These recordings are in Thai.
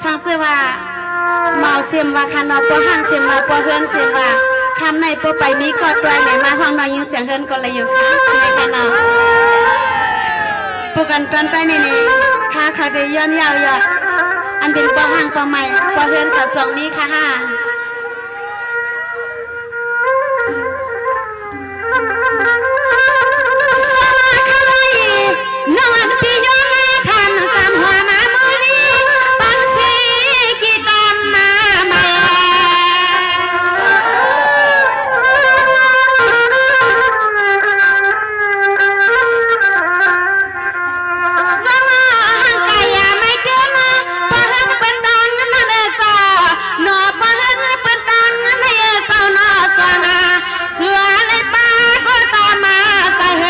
สังสือว่าเมาเสียมว่าคันนอปัวห่างเสียมว่าปัวเฮือนเสียมว่าคำในปัวไปมีกอดปลายไหนมาห้องนอนยินเสียงเฮือนก็เลยอยู่ค่ะในคันนอปูกันเปิ้นไปนี่ค่ะเขาได้ย้อนยาวยอดอันเป็นปัวห่างปัวใหม่ปัวเฮือนกับสองนี้ค่ะห้าน้องอันปีย้อนมาทานสามหัวมาโมลีปันสีกีตามมาสว่าห่างไกลไม่เกินปะเฮินเป็นตอนนั่นเด้อจ้าหนอปะเฮินเป็นตอนนั่นเด้อเจ้าหนอสวนาเสือเลยป้าก็ตามมาสะเฮ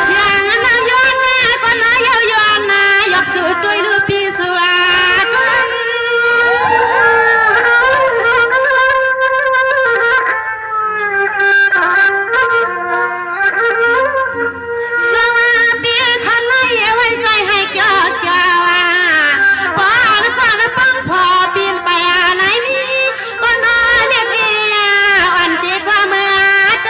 เสียงนาย้อนก็นายย้อนนายกสู่ด้วยลูกพี่สวาสวาเปียคันนายไว้ใจให้เกี่ยวเกี่ยวป้อนป้อนป้องพอปีนไปไหนมีก็นอเรียกเอียวันที่กว่าเมื่อใด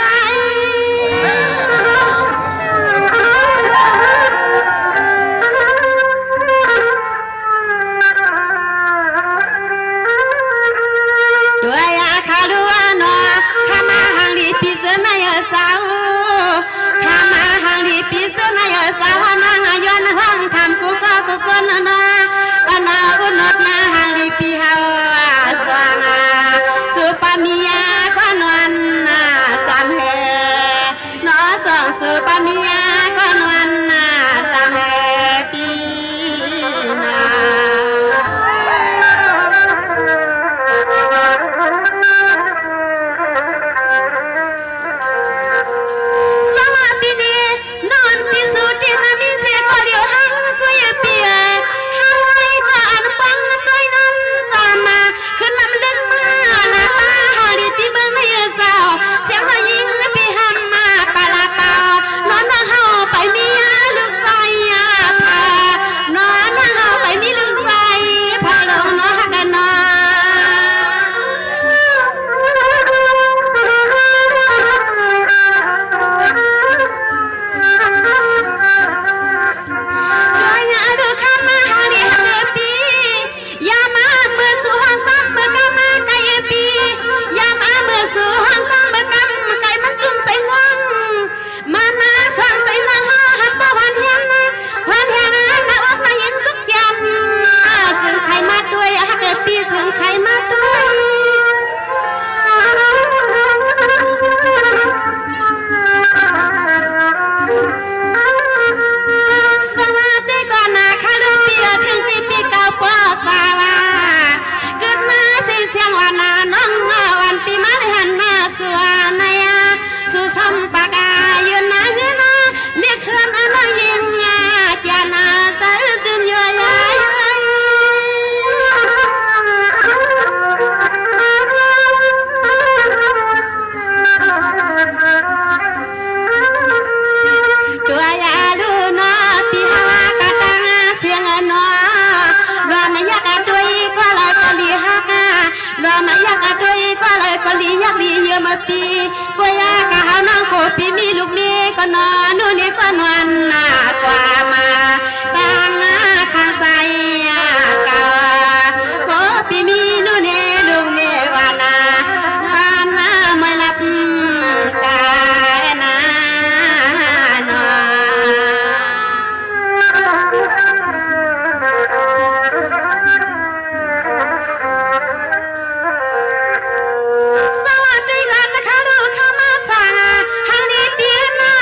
ด้วยขาลัวนอขามาหังลีปีเสนายสาวขามาหังลีปีเสนายสาวนางย้อนห้องทำกูก็กูคนนอก็นออุนดนาหังลีปีเฮาสว่างสุปามียาก็นวลสามเฮนอสองสุปามียาก็นวลสามเฮปีนาสมาปีนี้นอนพิสูจน์ที่นามีเสียก็เดียวหังกุยเปียหังไว้ก็อันปังด้วยนั้นสามาขึ้นลำลึงมาลาตาหาดีปีเบิ่งในสาวเสียงมายิงปีหำมาปาลาเปานอนเฮาไปมีลูกใส่พานอนเฮาไปมีลูกใส่พาลงนอฮักกันนอด้วยดูคำมาหาดีฮักปีอย่ามาเมื่อสู่ห้องตั้มเมื่อกำมาไกลปีอย่ามาเมื่อสู่ห้องตั้มเมื่อกำไกลมันกลุ่มใส่งวงมาหน้าสองใส่หน้าหักบ่หวานเฮียนนะอกนางยิงสุกยันซึ่งใครมาด้วยฮักปีซึ่งใครมาด้วยสวัสดีก่อนนะคาลูปีถึงปีเก่าปอกว่าเกิดมาสิเสียงว่านาน้องวันปีมาเลยหันหน้าสวนายสู่ซ้ำปากยืนนะยืนนะเรียกเฮือนอันยิงแก่นาสะจุนยัวยายตัวยาลูนอปีหากะตังเสียงนอรอมาอยากด้วยก็เลยก็ลีฮักรอมาอยากด้วยก็เลยก็ลีอยากลีเยอะมาปีก็อยากหาน้องโคปีมีลูกนี้ก็นอนนู่นนี่ก็นวลกว่ามาดังข้างใจกาโคปีมีนู่นนี่ลูกนี้ว่านาไม่หลับตานาสวัสดีกันนะคะลูกเข้ามาสาหังนี้เปียนา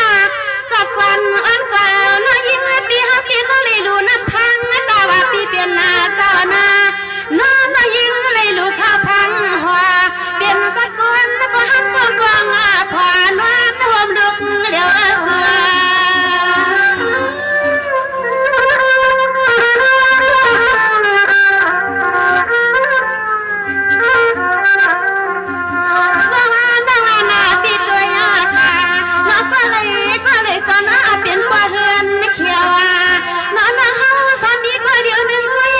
สักวันอันกว่าน้อยยิ่งปีฮับปีน้องเลยดูน้ำพังตาว่าปีเปียนาสาวนาน้อยยิ่งเลยลูกข้าวพังหัวเปลี่ยนสักวันก็หักก็กวางผ่านว่าตะวมลุกเดี๋ยวสวสวานาติดตัวยากาน้องก็เลยก็น่าเป็นกว่าเฮือนเขียวน้องเฮาสามีก็เดียวนึงคุย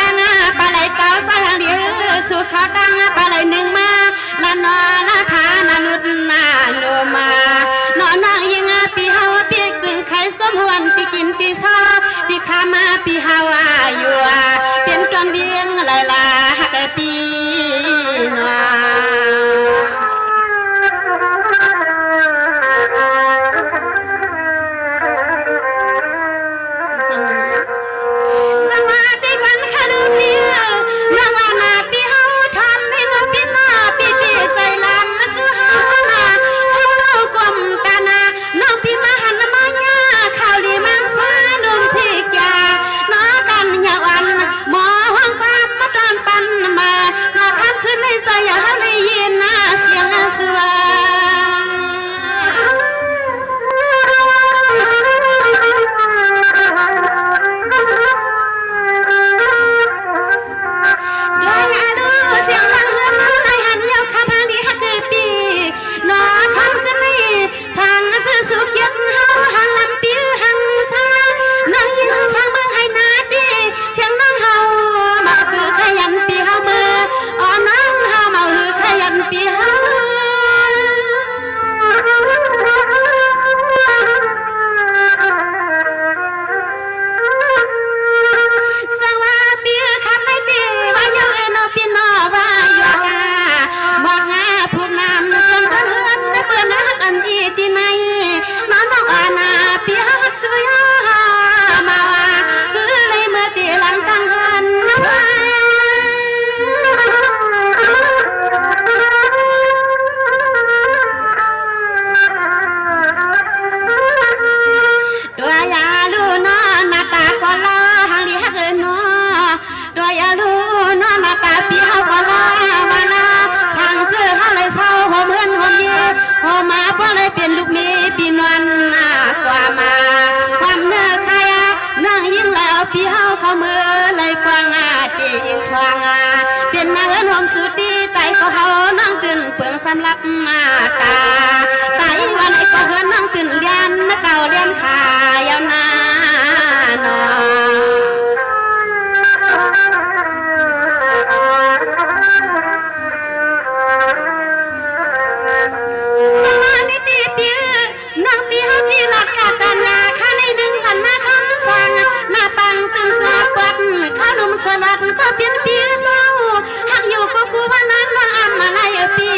ตังปลาไหลเต่าสางเดียวสุดเขาตังปลาไหลหนึ่งมาละนอละทานานุดนาโนมานอนางยิงปีเฮาปีจึงไข่ส้มหวนปีกินปีซาปีขามาปีฮาวาอยู่เป็นตอนเบียงลายลาฮักปีนวสวัสดีวันคารุเปียวน้องอาณาปีเฮาทำในน้องปีนาปีปีใจลำมาสู้เฮานาเฮาเรากลมตานาน้องปีมาหันมาญาข่าวดีมังสาดมสิกาน้อกันยาวันหมอห้องความมาตอนปันมาน้อข้ามขึ้นในใจอย่าเฮาได้ยินนะเสียงสวาเสียงดังเฮือนในหันเยาวข้าพางดีฮักคือปีนอคำขึ้นในสั่งซื้อสุกยักเฮาหังลำปิ้วหังซาน้องยินช่างเมืองให้นาดีเสียงน้องเฮามาคือขยันปีเฮามืออ๋อน้องเฮามาคือขยันปีเฮาสวัสดีค่ะไม่ตีว่าเยาเอ็นปีนอว่าอยู่บอกงาผูกน้ำส่วนกันเฮือนได้เปิดนักอันอีที่ไหนน้องน้องอาณาปีฮักสุยามาว่าคือเลยเมื่อตีหลังตั้งเฮือนน้ำตัวยาลูนอหน้าตาก็ล้อหังดีฮักนอตัวยาลูนอหน้าตาปีเฮาก็ล้อมานาช่างซื้อเฮาเลยเศร้าหอมเฮือนหอมเย่หอมมาเพราะเลยเป็นลูกมีปีนวลหน้ากว่ามาความเนื้อใครนั่งยิ่งแล้วปีเฮาเข้ามือเลยควางตียิ่งควางเป็นนางเฮือนหอมสุดดีไตก็เฮานั่งตื่นเปลืองสำลับมาตาไตวันไอ้ก็เฮือนนั่งตื่นเลียนนักเก่าเลียนขายาวนานอสมานิติปีน้องปีเฮาที่หลักกาตัญญาข้าในดึงกันหน้าคำสั่งหน้าปังซึ่งกว่าปัดข้าลุมสลัดก็เปลี่ยนปีเศร้าหักอยู่ก็กลัวน้องน้องอามาไล่ปี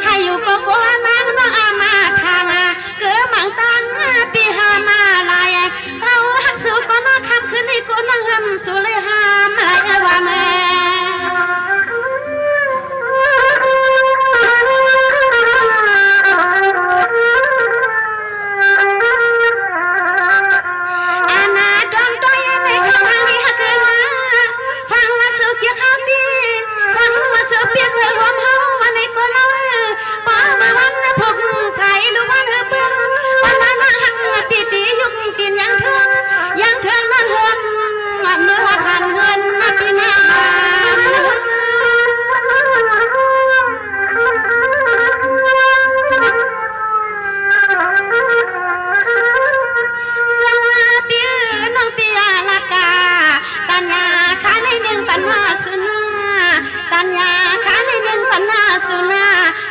ให้อยู่ก็กลัวน้องน้องอามาทางเกือหมังตังปีหามาไล่เอาหักสู้ก็น้องคำขึ้นให้กูน้องหันสู้เลยหามไล่ว่าแม่อาณาดอนตัวยันในข้างทางนี้ฮักเกินมาสั่งมาสุกยังเฮาดีสั่งมาสุกเปียเสือหอมเฮาวันในก็เล่าป้ามาวันพกใส่ลูกวันเฮเปิ้งวันนั้นหักปีตียุ่งกินยังเถิงนั่งเฮินเมื่อว่าทันเฮินปีหน้าสวัสดีน้องปีอาลากาตัญญาขาในหนึ่งปัญหาสุนาตัญญาขาในหนึ่งปัญหาสุนา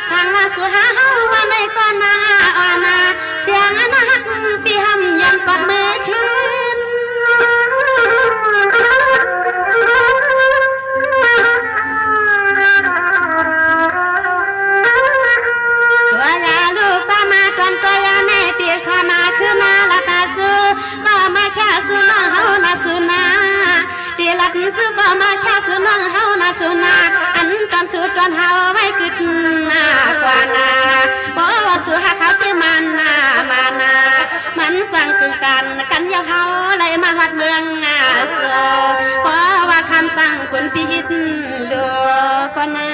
สั่งมาสุหาเฮาว่าในก่อนนาอาณาเสียงอนาฮักปีหำยันปอดมือขึ้นตัวยาลูกก็มาตอนตัวยาในปีสามาคือมาละตาสูก็มาแค่สุน้องเฮานาสุนาตีลัดสุก็มาแค่สุน้องเฮานาสุนาอันตอนสุตอนเฮาไว้กึดหน้ากว่านาบอกว่าสุหาเขาที่มันนามานามันสั่งคือกันยาเฮาเลยมาหัดเมืองโซเพราะว่าคำสั่งคุณพิษดูก็นา